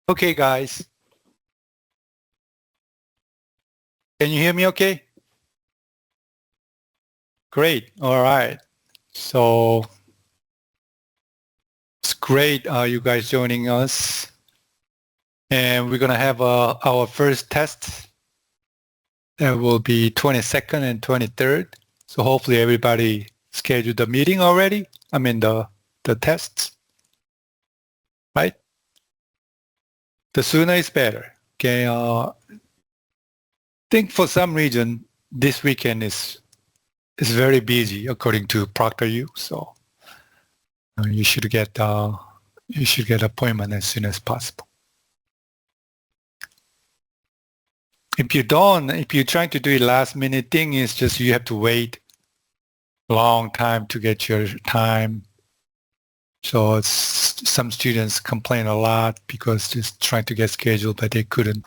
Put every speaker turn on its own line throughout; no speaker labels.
Okay, guys. Can you hear me okay? Great. All right. So it's great you guys joining us. And we're going to have our first test. That will be 22nd and 23rd. So hopefully everybody scheduled the meeting already. I mean the tests, right? The sooner is better. Okay. I think for some reason this weekend is very busy according to ProctorU. So you should get appointment as soon as possible. If you're trying to do a last minute thing, it's just you have to wait a long time to get your time. So some students complain a lot because just trying to get scheduled, but they couldn't.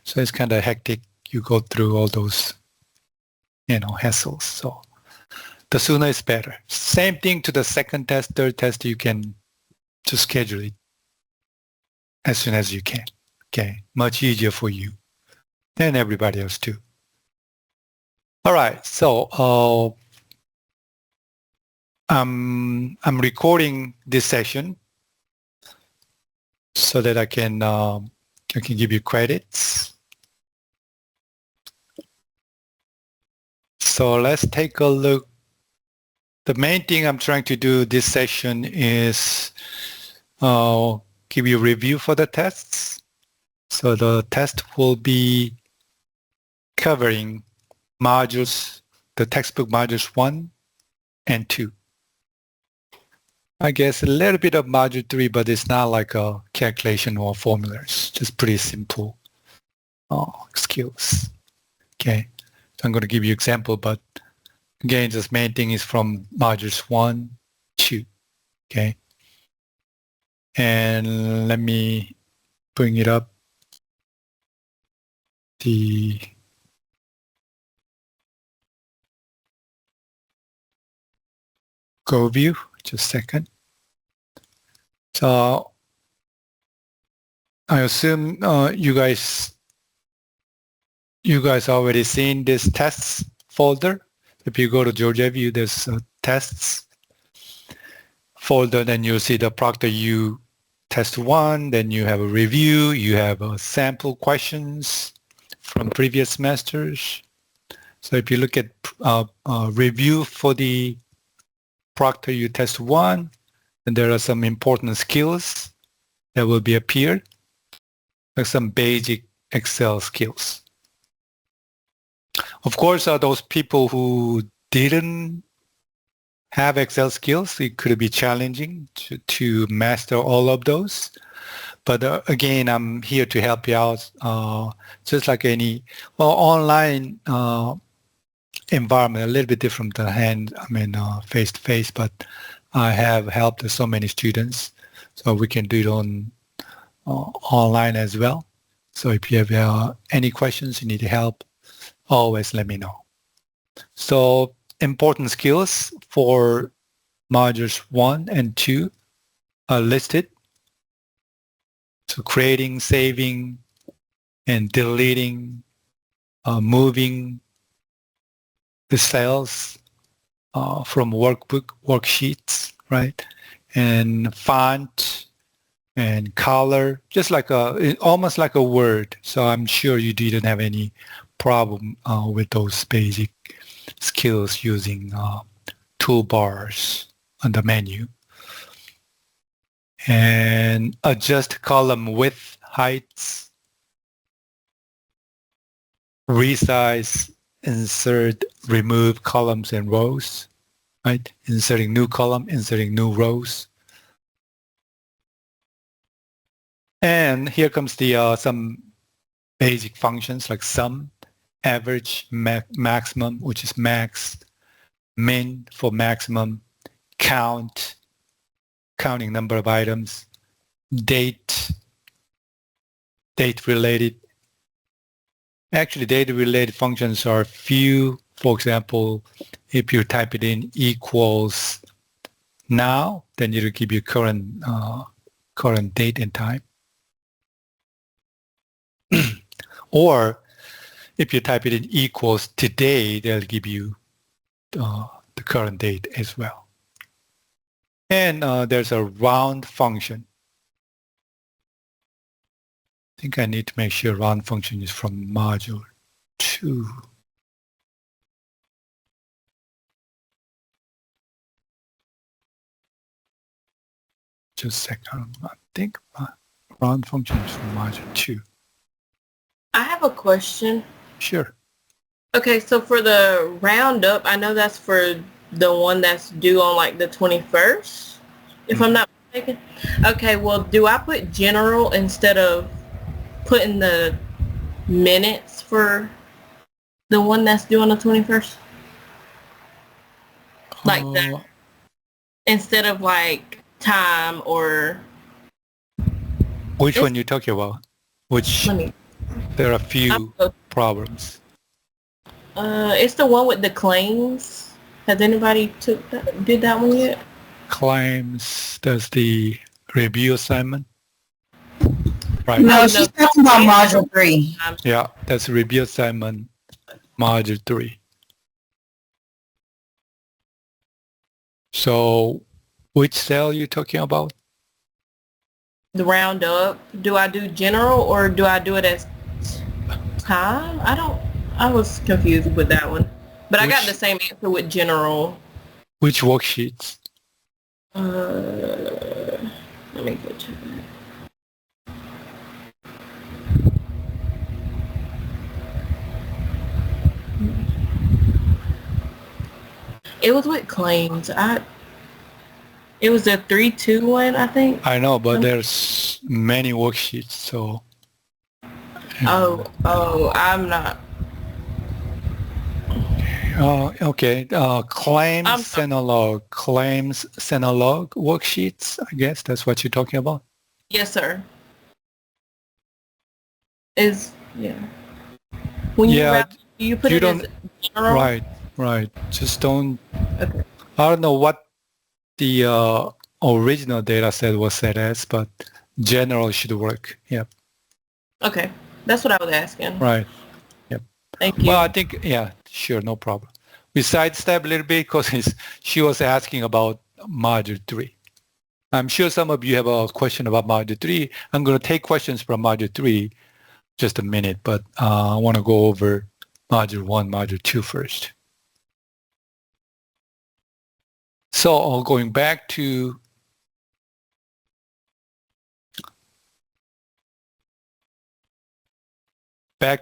So it's kind of hectic. You go through all those, hassles. So the sooner is better. Same thing to the second test, third test, you can just schedule it as soon as you can. Okay, much easier for you and everybody else too. All right, so I'm recording this session so that I can give you credits. So let's take a look. The main thing I'm trying to do this session is give you a review for the tests. So the test will be covering modules, the textbook modules 1 and 2. I guess a little bit of module 3, but it's not like a calculation or formulas, just pretty simple skills. Okay, so I'm going to give you example, but again, this main thing is from modules 1, 2. Okay, and let me bring it up. The Go view, just a second. So I assume you guys already seen this tests folder. If you go to Georgia View, there's tests folder, then you'll see the ProctorU test 1, then you have a review, you have sample questions from previous semesters. So if you look at review for the ProctorU test 1, then there are some important skills that will be appeared, like some basic Excel skills. Of course, those people who didn't have Excel skills, it could be challenging to master all of those. But again, I'm here to help you out, just like any online environment, a little bit different than face-to-face, but I have helped so many students, so we can do it on online as well. So if you have any questions, you need help, always let me know. So important skills for modules 1 and 2 are listed. So creating, saving, and deleting, moving the cells from worksheets, right? And font and color, just like almost like a Word. So I'm sure you didn't have any problem with those basic skills using toolbars on the menu. And adjust column width, heights, resize, insert, remove columns and rows, right? Inserting new column, inserting new rows. And here comes the some basic functions like sum, average, maximum, which is max, min for maximum, count, counting number of items, date related. Actually, data-related functions are few. For example, if you type it in equals now, then it'll give you current date and time. Or if you type it in equals today, they'll give you the current date as well. And there's a round function. I think I need to make sure round function is from module 2. Just a second. I think round function is from module 2.
I have a question.
Sure.
Okay, so for the roundup, I know that's for the one that's due on like the 21st, if I'm not mistaken. Okay, well, do I put general instead of putting the minutes for the one that's due on the 21st? Like that, instead of like time or...
Which one you talking about? Which there are a few problems.
It's the one with the claims. Has anybody did that one yet?
Claims, that's the review assignment. Right.
No, she's talking about module 3.
Yeah, that's review assignment, module 3. So which cell are you talking about?
The roundup. Do I do general or do I do it as time? I was confused with that one. But I got the same answer with general.
Which worksheets?
Let me go check that. It was with claims. It was the 3-2 one, I think.
I know, but there's many worksheets, so.
Oh, I'm not.
Okay. Claims analog worksheets. I guess that's what you're talking about.
Yes, sir. When you put it as general.
Right. Just don't.
Okay.
I don't know what the original data set was set as, but general should work. Yep.
Okay, that's what I was asking.
Right. Yep.
Thank you.
Well, I think, yeah, sure, no problem. We sidestep a little bit because she was asking about module 3. I'm sure some of you have a question about module 3. I'm going to take questions from module 3 just a minute, but I want to go over module 1, module 2 first. So going back to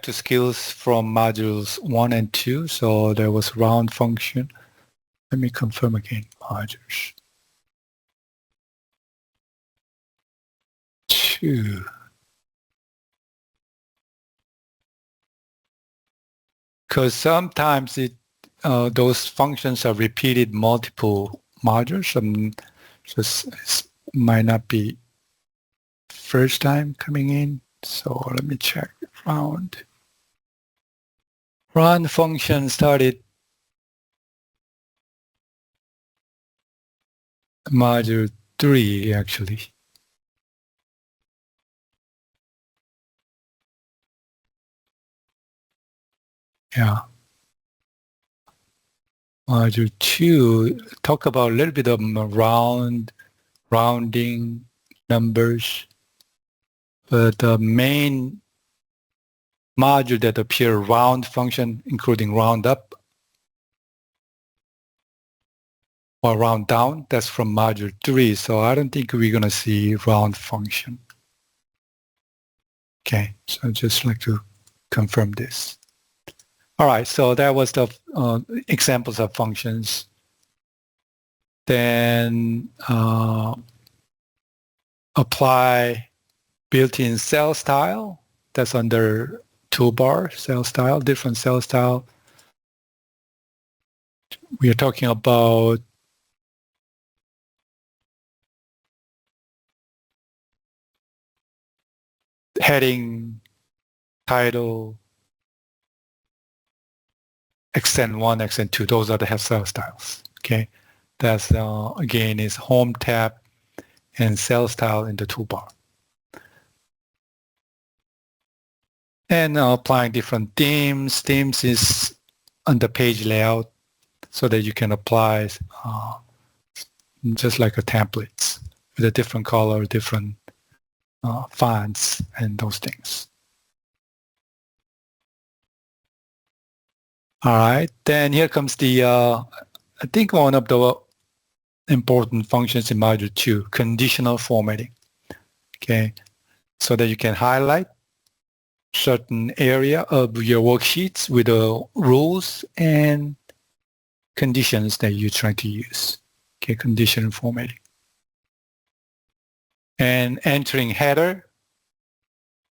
skills from modules 1 and 2. So there was round function. Let me confirm again, modules 2. Because sometimes those functions are repeated multiple modules. Just might not be first time coming in. So let me check. Round function started module 3 actually. Yeah. Module 2 talk about a little bit of rounding numbers, but the main module that appear round function, including round up or round down, that's from module 3. So I don't think we're going to see round function. Okay, so I'd just like to confirm this. All right, so that was the examples of functions. Then apply built-in cell style. That's under toolbar, cell style, different cell style. We are talking about heading, title, extend 1, extend 2. Those are the cell styles. Okay, that's again is home tab and cell style in the toolbar. And applying different themes. Themes is on the page layout so that you can apply just like a templates with a different color, different fonts and those things. All right, then here comes the, I think one of the important functions in module 2, conditional formatting. Okay, so that you can highlight certain area of your worksheets with the rules and conditions that you're trying to use. Okay, conditional formatting. And entering header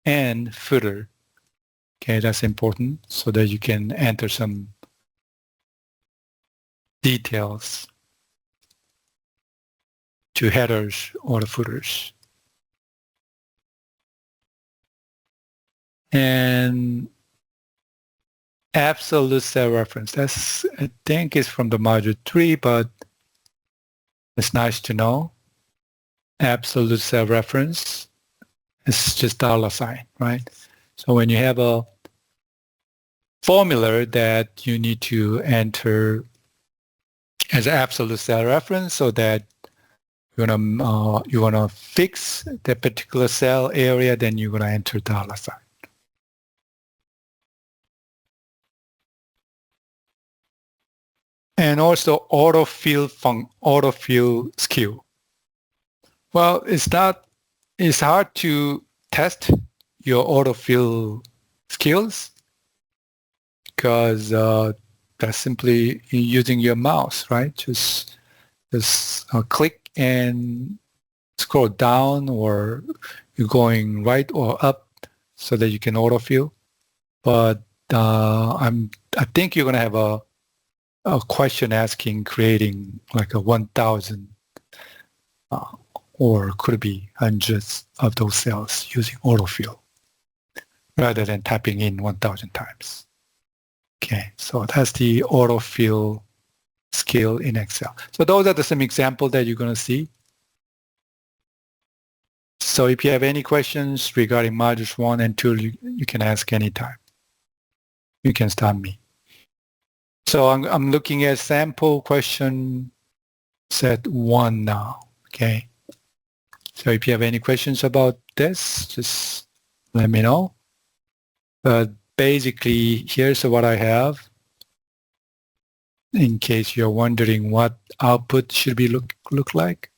and footer. Okay, that's important so that you can enter some details to headers or the footers. And absolute cell reference. That's, I think, is from the module 3, but it's nice to know. Absolute cell reference is just $sign, right? So when you have a formula that you need to enter as absolute cell reference so that you wanna fix that particular cell area, then you're gonna enter $sign. And also autofill skill. Well, it's hard to test your autofill skills because that's simply using your mouse, right? Just click and scroll down, or you're going right or up so that you can autofill. But I think you're gonna have a question asking creating like a 1,000 or could it be hundreds of those cells using autofill rather than typing in 1,000 times. Okay, so that's the autofill skill in Excel. So those are some examples that you're going to see. So if you have any questions regarding modules 1 and 2, you can ask anytime. You can stop me. So I'm looking at sample question set 1 now, okay? So if you have any questions about this, just let me know. But basically, here's what I have in case you're wondering what output should be look like.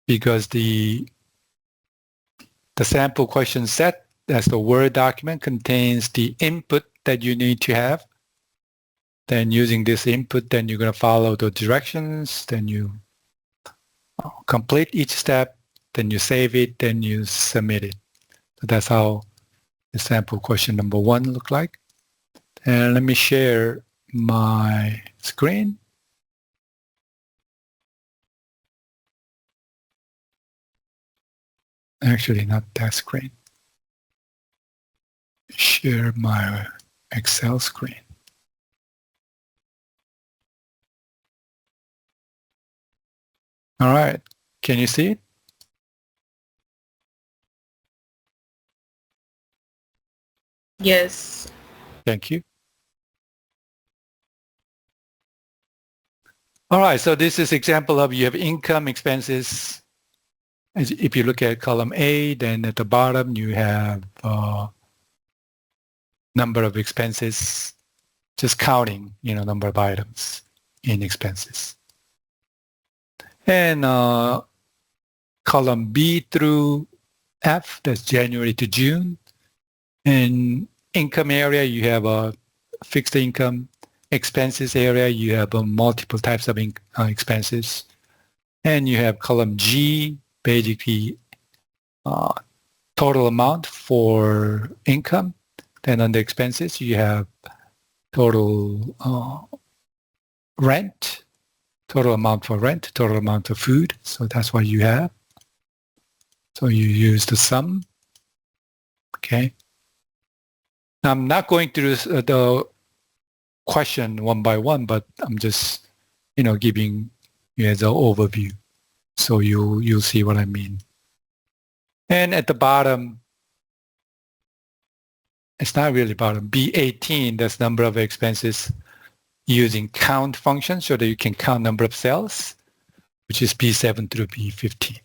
Because the sample question set, that's the Word document, contains the input that you need to have. Then using this input, then you're going to follow the directions, then you complete each step, then you save it, then you submit it. So that's how the sample question number 1 look like. And let me share my screen. Actually, not that screen. Share my Excel screen. All right, can you see it?
Yes.
Thank you. All right, so this is example of you have income, expenses. As if you look at column A, then at the bottom you have number of expenses, just counting, number of items in expenses. And column B through F, that's January to June. In income area, you have a fixed income. Expenses area, you have multiple types of expenses. And you have column G, basically total amount for income. Then on the expenses, you have total rent, total amount for rent, total amount of food. So that's what you have. So you use the sum. Okay. I'm not going through the question one by one, but I'm just, giving you as an overview. So you'll see what I mean. And at the bottom, it's not really bottom. B18, that's number of expenses using count function so that you can count number of cells, which is B7 through B15.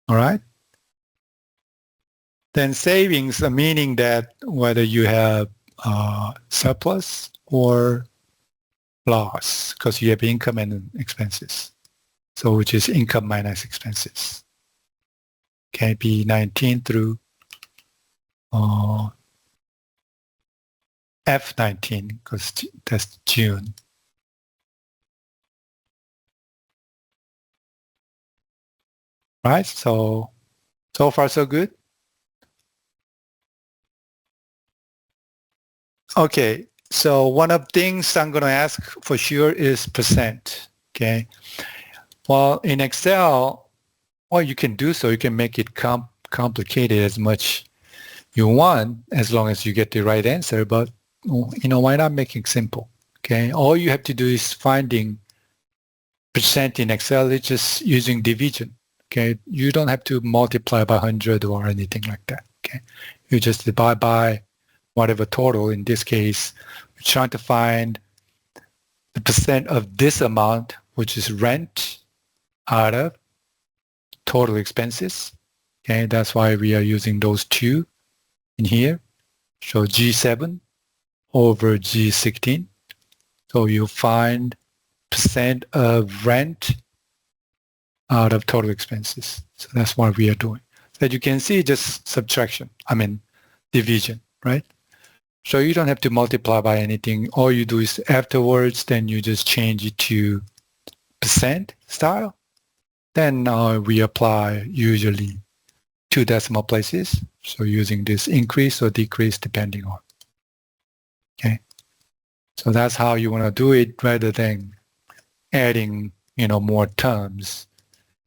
All right. Then savings, meaning that whether you have surplus or loss, because you have income and expenses. So which is income minus expenses. Okay, B19 through F19, because that's June. Right, so far so good. Okay, so one of the things I'm going to ask for sure is percent. Okay, well in Excel, what you can do so you can make it complicated as much you want as long as you get the right answer. But why not make it simple? Okay, all you have to do is finding percent in Excel. It's just using division. Okay, you don't have to multiply by 100 or anything like that. Okay, you just divide by whatever total. In this case, we're trying to find the percent of this amount, which is rent, out of total expenses. Okay, that's why we are using those two in here. So G7 over G16. So you find percent of rent out of total expenses. So that's what we are doing. So you can see just subtraction, division, right? So you don't have to multiply by anything. All you do is afterwards, then you just change it to percent style. Then we apply usually 2 decimal places. So using this increase or decrease depending on. Okay. So that's how you want to do it rather than adding, more terms,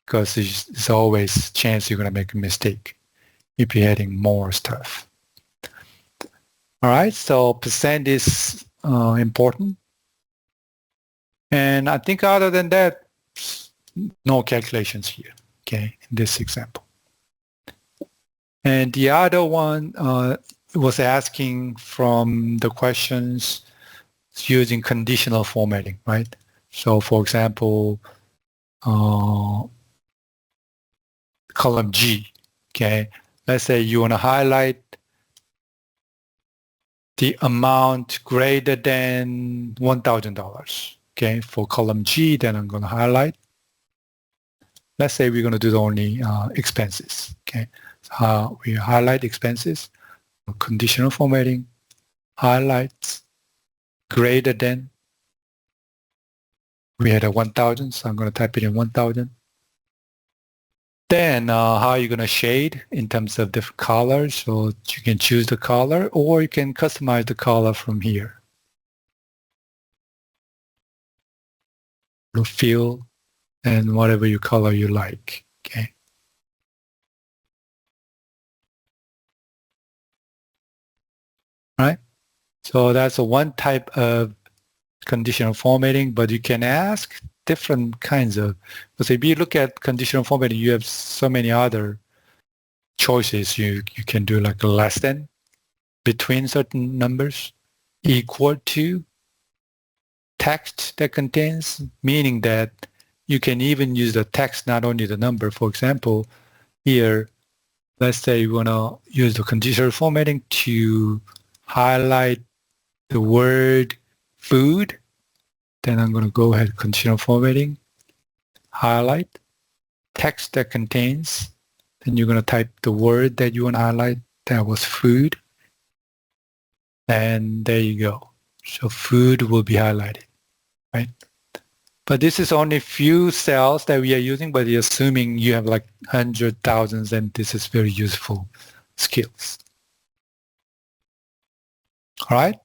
because there's always a chance you're going to make a mistake if you're adding more stuff. All right, so percent is important. And I think other than that, no calculations here, okay, in this example. And the other one was asking from the questions using conditional formatting, right? So for example, column G, okay? Let's say you want to highlight the amount greater than $1,000, okay? For column G, then I'm going to highlight. Let's say we're going to do the only expenses, okay? So we highlight expenses, conditional formatting, highlights, greater than. We had a 1,000, so I'm going to type it in 1,000. Then how are you going to shade in terms of different colors? So you can choose the color or you can customize the color from here. Fill and whatever your color you like, okay? All right, so that's one type of conditional formatting, but you can ask different kinds of, because if you look at conditional formatting, you have so many other choices. You can do like less than, between certain numbers, equal to, text that contains, meaning that you can even use the text, not only the number. For example, here, let's say you want to use the conditional formatting to highlight the word food. Then I'm going to go ahead, conditional formatting, highlight, text that contains, then you're going to type the word that you want to highlight. That was food. And there you go. So food will be highlighted, right? But this is only few cells that we are using, but you're assuming you have like hundreds, thousands, and this is very useful skills. All right.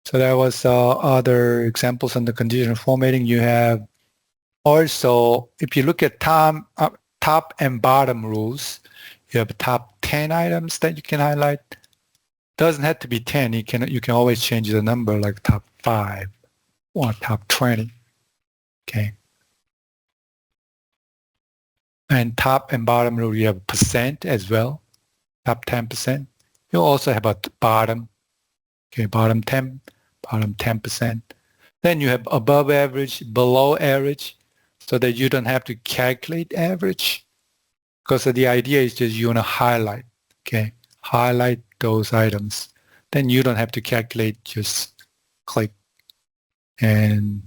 So that was other examples on the conditional formatting. You have also, if you look at top and bottom rules, you have top 10 items that you can highlight. Doesn't have to be 10. You can always change the number, like top 5 or top 20. Okay. And top and bottom row, you have percent as well, top 10%. You also have a bottom, okay, bottom 10%. Then you have above average, below average, so that you don't have to calculate average. Because the idea is just you want to highlight, okay? Highlight those items. Then you don't have to calculate, just click and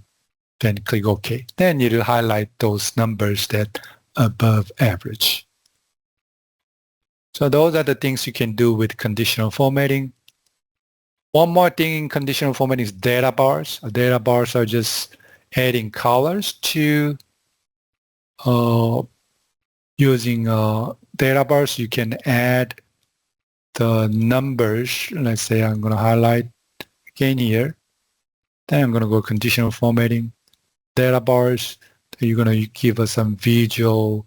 then click OK. Then you highlight those numbers that above average. So those are the things you can do with conditional formatting. One more thing in conditional formatting is data bars. Data bars are just adding colors to using data bars. You can add the numbers. Let's say I'm going to highlight again here. Then I'm going to go conditional formatting, data bars. You're going to give us some visual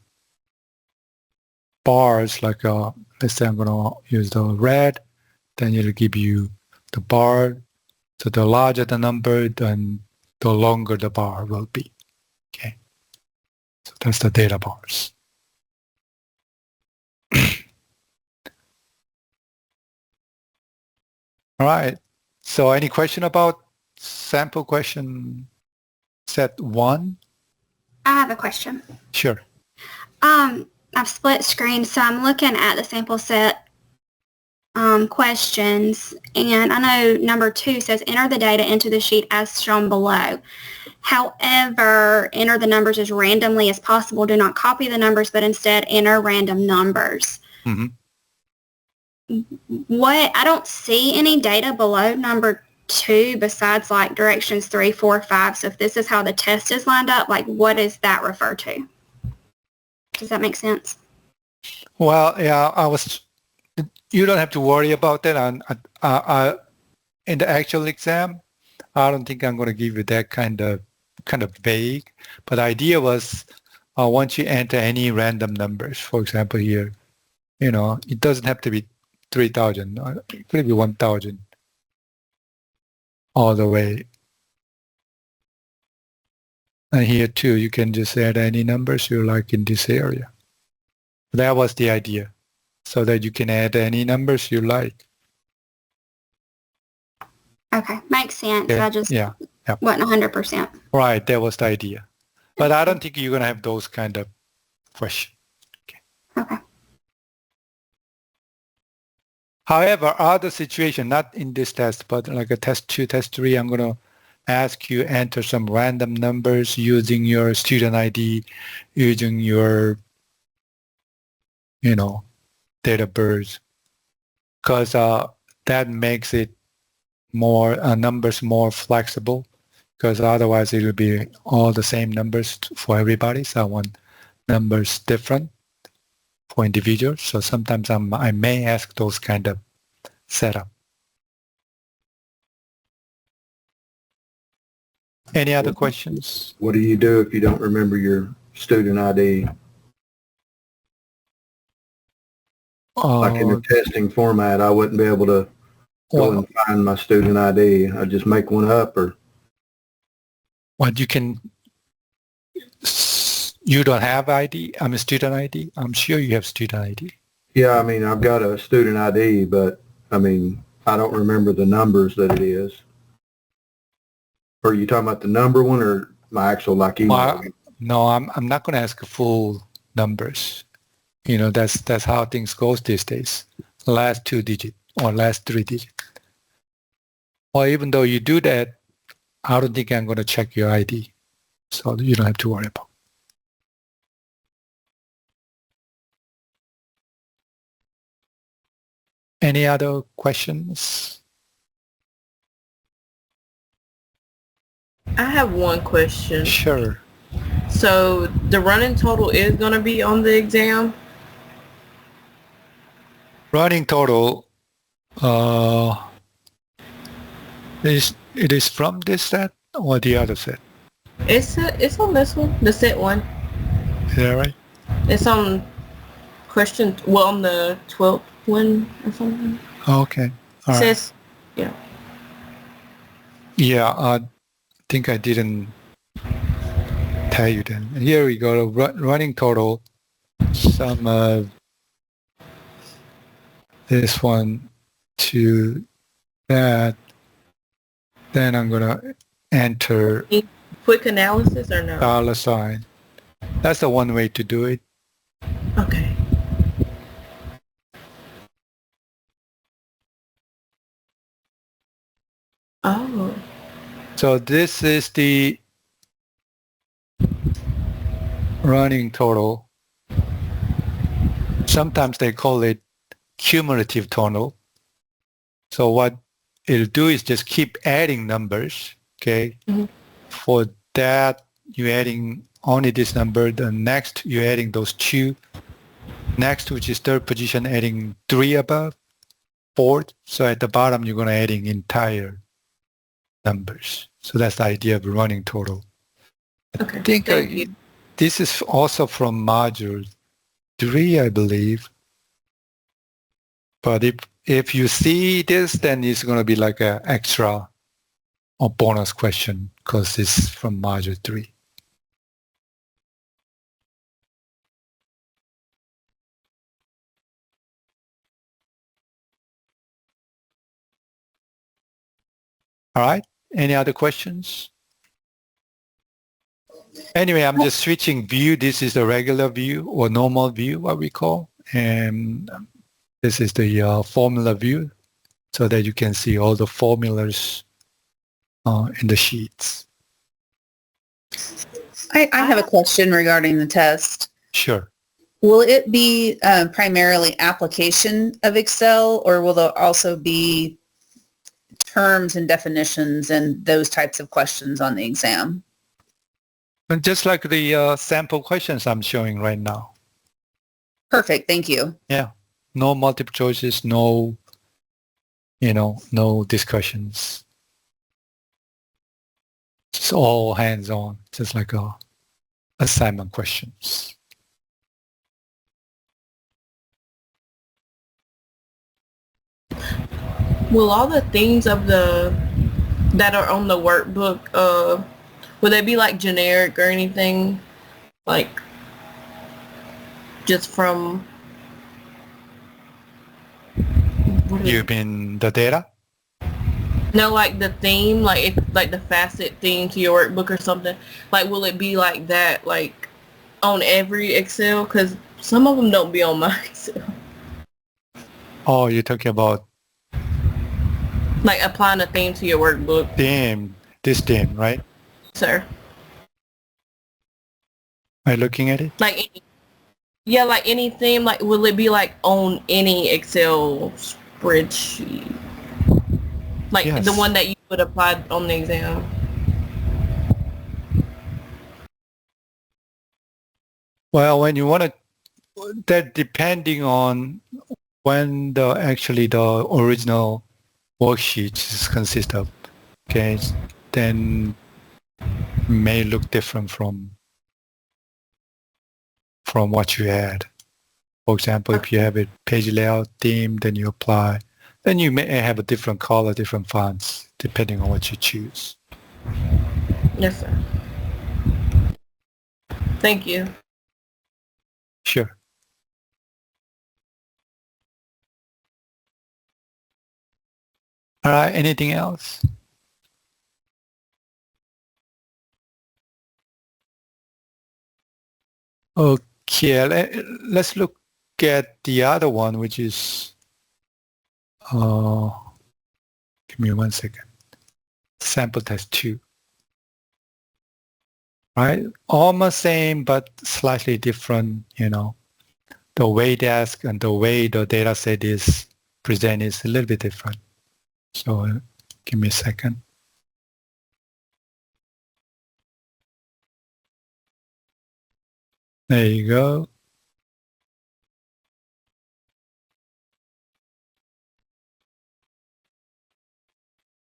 bars, like let's say I'm going to use the red. Then it'll give you the bar. So the larger the number, then the longer the bar will be. Okay. So that's the data bars. All right. So any question about sample question set 1?
I have a question.
Sure.
I've split screen, so I'm looking at the sample set questions, and I know number 2 says enter the data into the sheet as shown below. However, enter the numbers as randomly as possible. Do not copy the numbers, but instead enter random numbers.
Mm-hmm.
I don't see any data below number 2 besides like directions 3, 4, 5. So if this is how the test is lined up, like what does that refer to? Does that make sense?
Well, yeah, you don't have to worry about that. In the actual exam, I don't think I'm going to give you that kind of vague. But the idea was once you enter any random numbers, for example here, it doesn't have to be 3,000. It could be 1,000 all the way. And here too, you can just add any numbers you like in this area. That was the idea, so that you can add any numbers you like.
Okay, makes sense.
Yeah,
I just
yeah.
wasn't 100%.
Right, that was the idea. But I don't think you're going to have those kind of questions.
Okay.
However, other situation, not in this test, but like a test 2, test 3, I'm going to ask you enter some random numbers using your student ID, using your, date of birth, because that makes it more numbers more flexible, because otherwise it will be all the same numbers for everybody. So I want numbers different for individuals. So sometimes I may ask those kind of setup. Any other questions?
What do you do if you don't remember your student ID? Like in the testing format, I wouldn't be able to go and find my student ID. I just make one up, or
what you can. You don't have ID? I'm a student ID. I'm sure you have student ID.
Yeah, I mean, I've got a student ID, but I mean, I don't remember the numbers that it is. Are you talking about the number one or my actual email?
Well, no, I'm not going to ask full numbers. That's how things goes these days. Last 2 digits or last 3 digits. Or even though you do that, I don't think I'm going to check your ID. So you don't have to worry about. Any other questions?
I have one question.
Sure.
So the running total is going to be on the exam?
Running total, it is from this set or the other set?
It's on this one, the set 1.
Is that right?
It's on question, on the 12th one or something.
Okay. All right.
Says, yeah.
Yeah, I think I didn't tell you then. Here we go, running total. some of this one to that. Then I'm going to enter
Quick analysis or no?
$sign. That's the one way to do it.
Okay. Oh.
So this is the running total. Sometimes they call it cumulative total. So what it'll do is just keep adding numbers, okay?
Mhm.
For that, you're adding only this number. The next, you're adding those two. Next, which is third position, adding 3 above. Fourth, so at the bottom, you're going to adding entire numbers. So that's the idea of running total.
Okay.
I think
Thank you.
this is also from module 3, I believe. But if you see this, then it's going to be like an extra or bonus question because it's from module 3. All right. Any other questions? Anyway, I'm just switching view. This is the regular view or normal view, what we call. And this is the formula view so that you can see all the formulas in the sheets.
I have a question regarding the test.
Sure.
Will it be primarily application of Excel, or will there also be terms and definitions and those types of questions on the exam?
And just like the sample questions I'm showing right now.
Perfect. Thank you.
Yeah. No multiple choices, no, no discussions. It's all hands-on, just like assignment questions.
Will all the things of that are on the workbook, will they be like generic or anything? Like just from
You mean the data?
No, like the theme, like the facet theme to your workbook or something. Like, will it be like that, like on every Excel? Because some of them don't be on my Excel.
Oh, you're talking about
Like applying a theme to your workbook,
this theme, right?
sir.
Are you looking at it?
Like, like any theme. Like, will it be like on any Excel spreadsheet? Like
Yes.
the one that you would apply on the exam.
Well, when you want to, that depending on when the original worksheet is consist of, okay, then may look different from what you had. For example, if you have a page layout theme, then you apply. Then you may have a different color, different fonts, depending on what you choose.
Yes, sir. Thank you.
Sure. All right, anything else? Okay, let's look at the other one, which is, give me 1 second. Sample test 2. Right? Almost same, but slightly different, The way they ask and the way the data set is presented is a little bit different. So give me a second. There you go.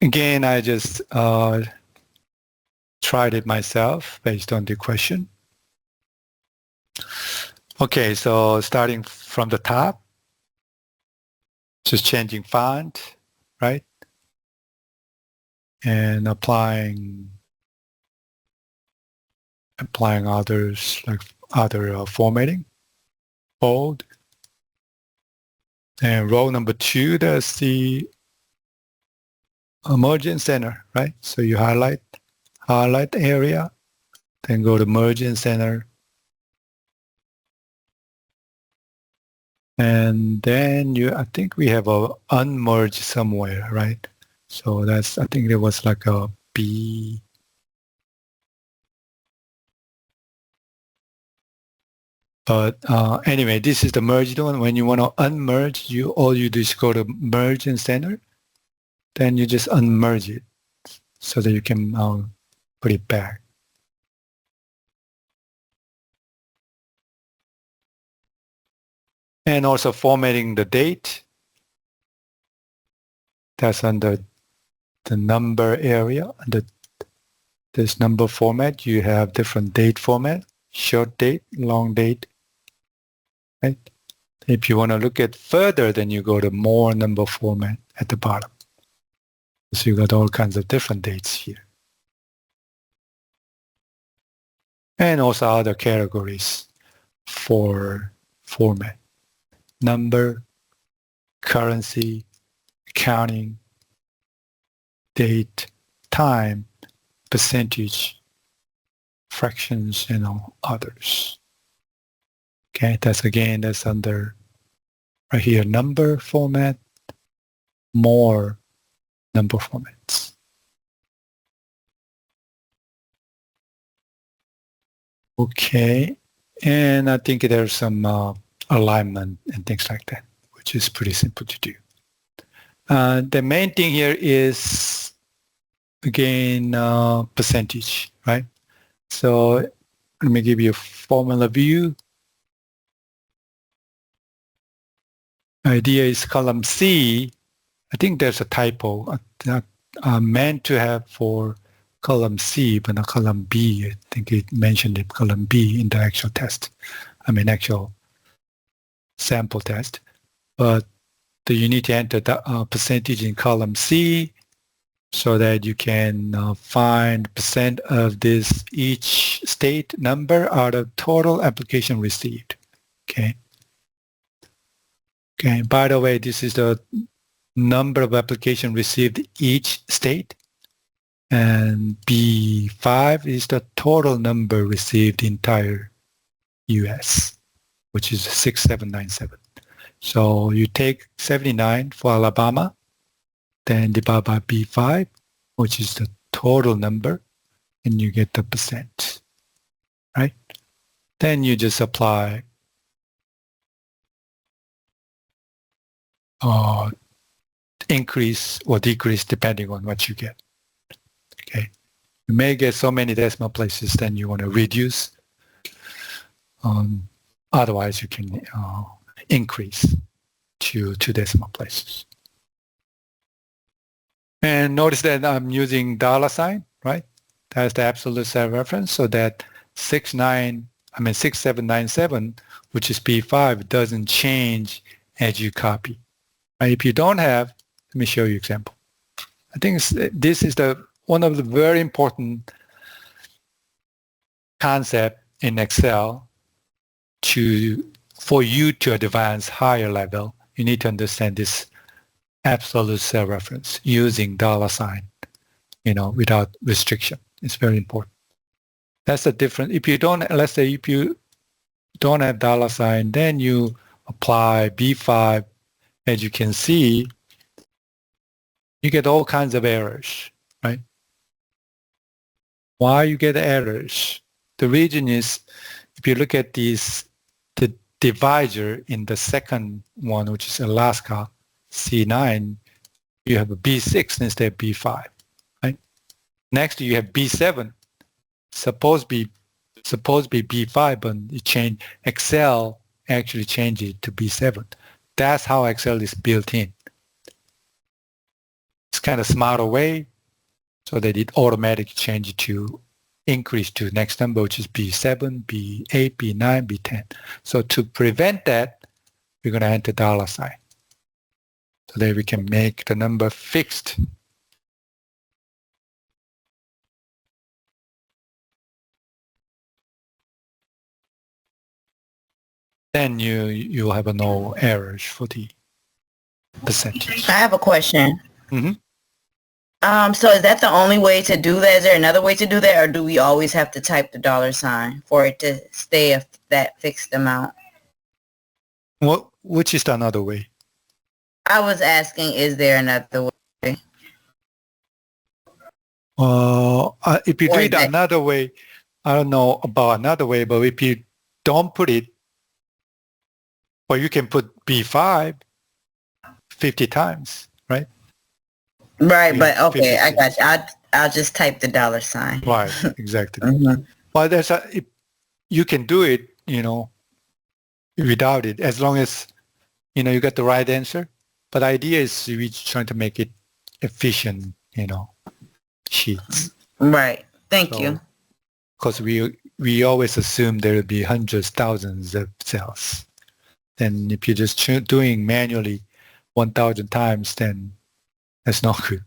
Again, I just tried it myself based on the question. Okay, so starting from the top, just changing font, right? And applying others, like other formatting. bold. And row number 2, that's the merging center, right? So you highlight area, then go to merging center. And then I think we have a unmerged somewhere, right? So that's, I think there was like a B. But anyway, this is the merged one. When you want to unmerge, all you do is go to merge and center. Then you just unmerge it so that you can put it back. And also formatting the date. That's under the number area. Under this number format, you have different date format, short date, long date. Right? If you want to look at further, then you go to more number format at the bottom. So you got all kinds of different dates here. And also other categories for format. Number, currency, accounting, date, time, percentage, fractions, and all others. Okay, that's under right here, number format, more number formats. Okay, and I think there's some alignment and things like that, which is pretty simple to do. The main thing here is, again, percentage, right? So let me give you a formula view. Idea is column C. I think there's a typo meant to have for column C, but not column B. I think it mentioned it column B in the actual test. Actual sample test. But you need to enter the percentage in column C so that you can find percent of this each state number out of total application received. Okay. Okay. By the way, this is the number of application received each state, and B5 is the total number received entire US, which is 6797. So you take 79 for Alabama, then divide by B5, which is the total number, and you get the percent, right? Then you just apply increase or decrease depending on what you get. Okay, you may get so many decimal places, then you want to reduce. Otherwise, you can increase to 2 decimal places. And notice that I'm using $sign, right? That's the absolute set reference, so that 6797, which is B5, doesn't change as you copy. Right? If you don't have, let me show you an example. I think this is one of the very important concept in Excel for you to advance higher level. You need to understand this absolute cell reference using $sign, without restriction. It's very important. That's the difference. If you don't, let's say if you don't have $sign, then you apply B5. As you can see, you get all kinds of errors, right? Why you get errors? The reason is, if you look at the divisor in the second one, which is Alaska, C9, you have a B6 instead of B5, right? Next, you have B7, supposed to be B5, but Excel actually changed it to B7. That's how Excel is built in. It's kind of smarter way so that it automatically changes to increase to next number, which is B7, B8, B9, B10. So to prevent that, we're going to enter $sign so that we can make the number fixed. then you have no errors for the percentage.
I have a question.
Mhm.
So is that the only way to do that? Is there another way to do that, or do we always have to type the $ for it to stay that fixed amount?
Which is another way?
I was asking, is there another way?
If you do
Or
it
that-
another way, I don't know about another way, but if you don't put it, or you can put B5 50 times, right?
Right, but okay, I
56.
got you. I'll just type the $.
Right, exactly.
Mhm.
Well, you can do it, without it, as long as, you got the right answer. But the idea is we're trying to make it efficient, sheets.
Right. Thank you.
Because we always assume there will be hundreds, thousands of cells. Then if you're just doing manually 1,000 times, then that's not good.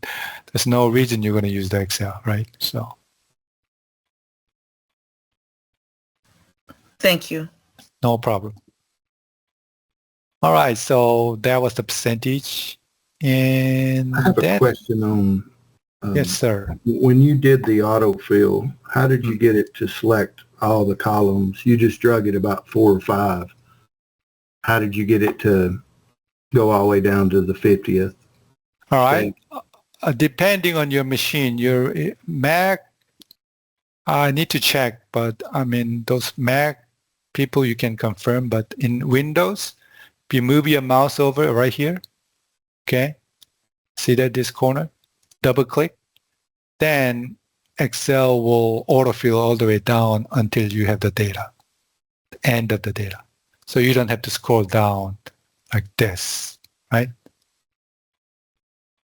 There's no reason you're going to use the Excel, right? So
Thank you.
no problem. All right, so that was the percentage. And
I have a question on,
yes, sir.
when you did the autofill, how did you get it to select all the columns? You just drug it about 4 or 5. How did you get it to go all the way down to the 50th?
All right. Depending on your machine, your Mac, I need to check, but I mean, those Mac people, you can confirm, but in Windows, if you move your mouse over right here, okay, see that this corner, double click, then Excel will autofill all the way down until you have the data, the end of the data. So you don't have to scroll down like this, right?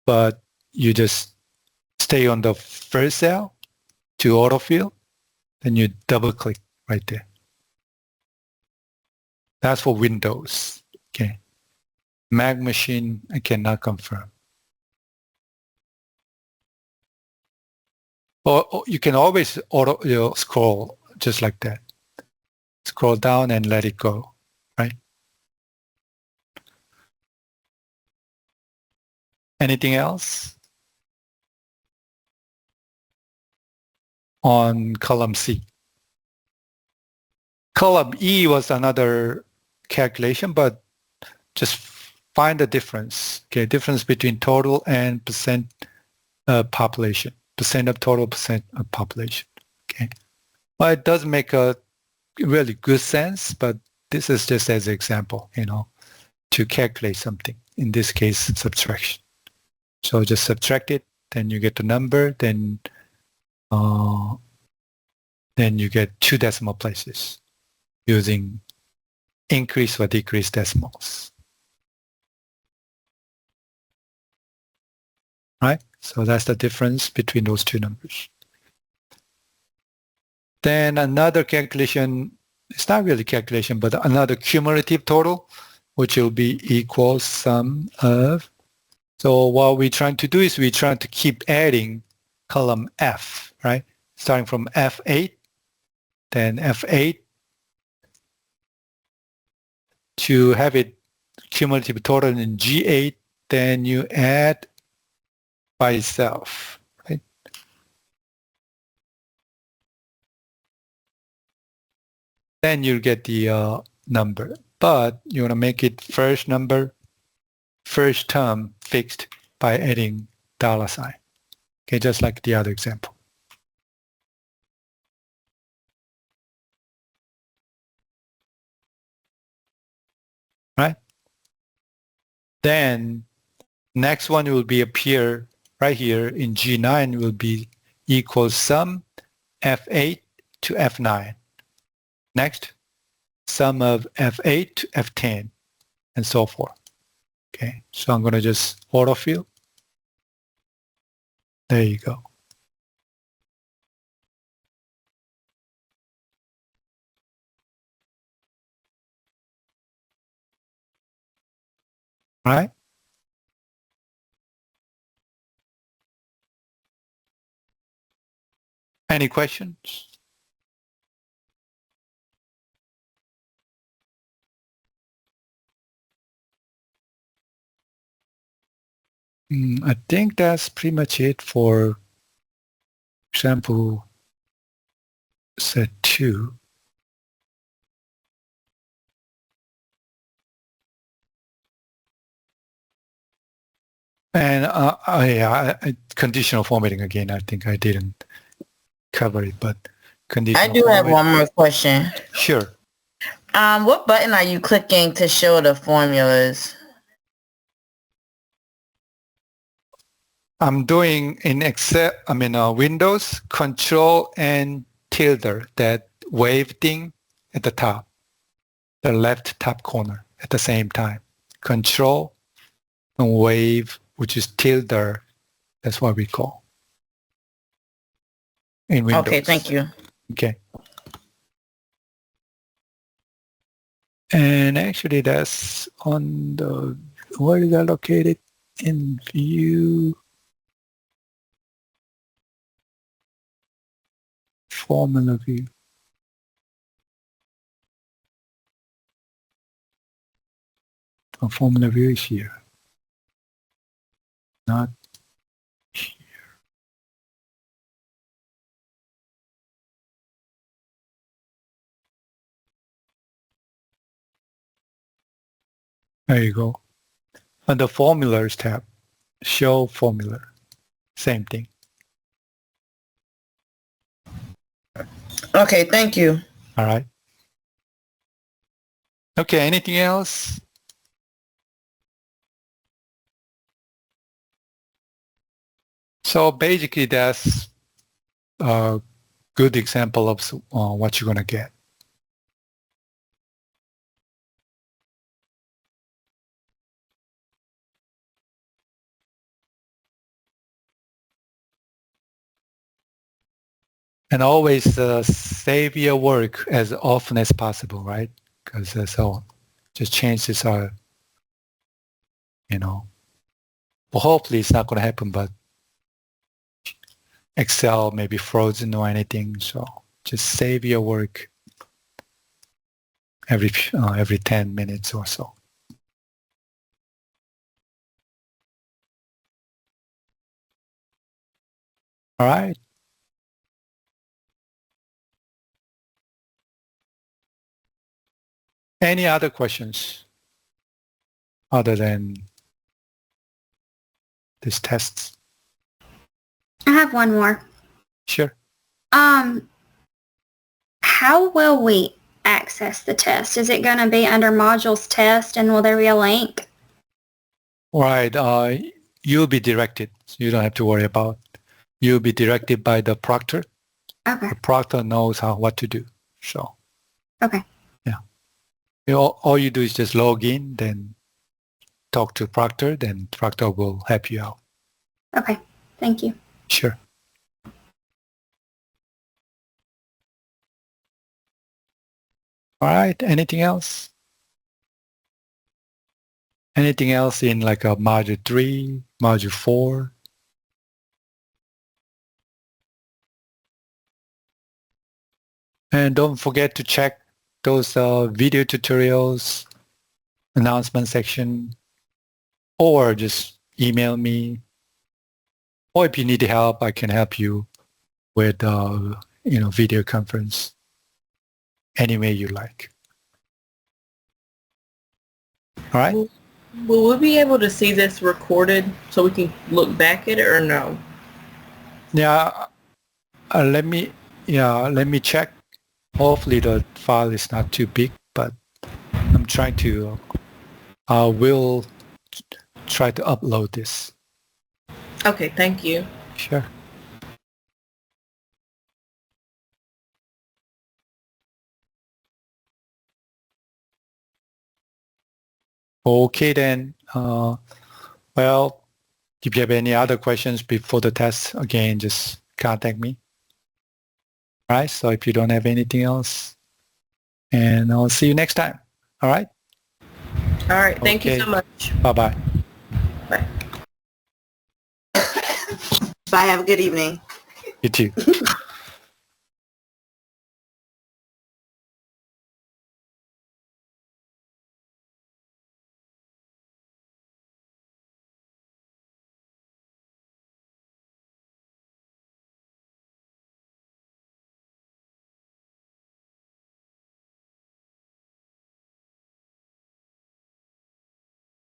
But you just stay on the first cell to autofill, then you double click right there. That's for Windows, okay? Mac machine, I cannot confirm. Or you can always scroll just like that. Scroll down and let it go, right? Anything else on column C? Column E was another calculation, but just find the difference. Okay, difference between total and percent population, percent of total, percent of population. Okay, well, it does make a really good sense, but this is just as an example, to calculate something. In this case, subtraction. So just subtract it, then you get the number, then you get 2 decimal places using increase or decrease decimals. Right? So that's the difference between those two numbers. Then another calculation, it's not really calculation, but another cumulative total, which will be equal sum of. So what we're trying to do is we're trying to keep adding column F, right? Starting from F8, then F8, to have it cumulative total in G8, then you add by itself, right? Then you'll get the number, but you want to make it first number, first term fixed by adding $sign. Okay, just like the other example. Right? Then next one will be appear right here in G9 will be equals sum F8 to F9. Next, sum of F8 to F10 and so forth. Okay, so I'm going to just autofill. There you go. All right. Any questions? I think that's pretty much it for example set 2. And conditional formatting again, I think I didn't cover it, but conditional
I do have
formatting.
one more question.
Sure.
What button are you clicking to show the formulas?
I'm doing in Excel, Windows, Control and tilde, that wave thing at the top, the left top corner at the same time. Control and wave, which is tilde, that's what we call in Windows.
Okay, thank you.
Okay. And actually that's on the, where is that located? In view. Formula view. A formula view is here. Not here. There you go. On the formulas tab, show formula. Same thing.
Okay, thank you.
All right. Okay, anything else? So basically that's a good example of what you're going to get. And always save your work as often as possible, right? Because so just chances are, well, hopefully it's not going to happen, but Excel may be frozen or anything. So just save your work every 10 minutes or so. All right. Any other questions other than this test?
I have one more.
Sure.
How will we access the test? Is it going to be under modules test, and will there be a link?
Right. You'll be directed. So you don't have to worry about. You'll be directed by the proctor.
Okay.
The proctor knows what to do. So.
Okay.
Yeah. All you do is just log in, then talk to proctor, then proctor will help you out.
Okay. Thank you.
Sure. All right. Anything else? Anything else in like a module 3, module 4? And don't forget to check those video tutorials, announcement section, or just email me. Or if you need help, I can help you with video conference any way you like. All right?
Will we be able to see this recorded so we can look back at it, or no?
Yeah. Let me check. Hopefully the file is not too big, but I'm trying to. I will try to upload this.
Okay, thank you.
Sure. Okay then. Well, if you have any other questions before the test, again, just contact me. All right. So if you don't have anything else, and I'll see you next time. All right.
All right, thank you
Okay.
so much.
Bye-bye.
Bye.
Bye. Have a good evening.
You too.